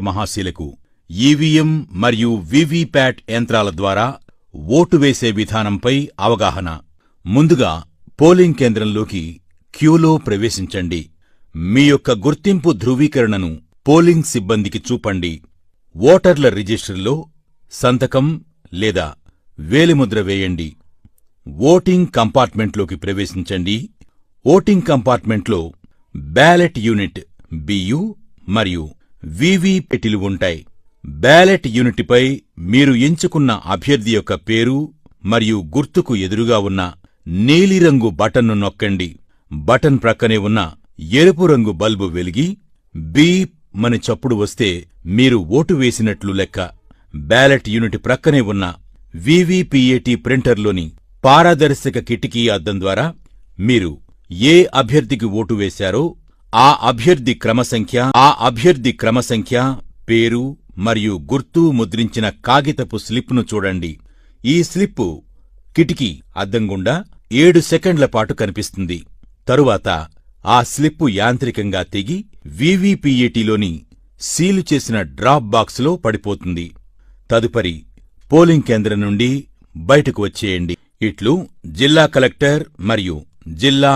మహాశీలకు EVM మరియు VVPAT యంత్రాల ద్వారా ఓటు వేసే విధానంపై అవగాహన. ముందుగా పోలింగ్ కేంద్రంలోకి క్యూలో ప్రవేశించండి. మీ యొక్క గుర్తింపు ధృవీకరణను పోలింగ్ సిబ్బందికి చూపండి. ఓటర్ల రిజిస్టర్లో సంతకం లేదా వేలిముద్ర వేయండి. ఓటింగ్ కంపార్ట్మెంట్లోకి ప్రవేశించండి. ఓటింగ్ కంపార్ట్మెంట్లో బ్యాలెట్ యూనిట్ బియు మరియు వివి పెట్టెలు ఉంటాయి. బ్యాలెట్ యూనిట్పై మీరు ఎంచుకున్న అభ్యర్థి యొక్క పేరు మరియు గుర్తుకు ఎదురుగా ఉన్న నీలిరంగు బటన్ను నొక్కండి. బటన్ ప్రక్కనే ఉన్న ఎరుపు రంగు బల్బు వెలిగి బీప్ మని చప్పుడు వస్తే మీరు ఓటు వేసినట్లు లెక్క. బ్యాలెట్ యూనిట్ ప్రక్కనే ఉన్న వివిపిఏటి ప్రింటర్లోని పారదర్శక కిటికీ అద్దం ద్వారా మీరు ఏ అభ్యర్థికి ఓటు వేశారో ఆ అభ్యర్థి క్రమసంఖ్య, పేరు మరియు గుర్తు ముద్రించిన కాగితపు స్లిప్ను చూడండి. ఈ స్లిప్పు కిటికీ అద్దం గుండా 7 సెకండ్ల పాటు కనిపిస్తుంది. తరువాత ఆ స్లిప్పు యాంత్రికంగా తెగి వివిపిఏటిలోని సీలు చేసిన డ్రాప్ బాక్సులో పడిపోతుంది. తదుపరి పోలింగ్ కేంద్రం నుండి బయటకు వచ్చేయండి. ఇట్లు జిల్లా కలెక్టర్ మరియు జిల్లా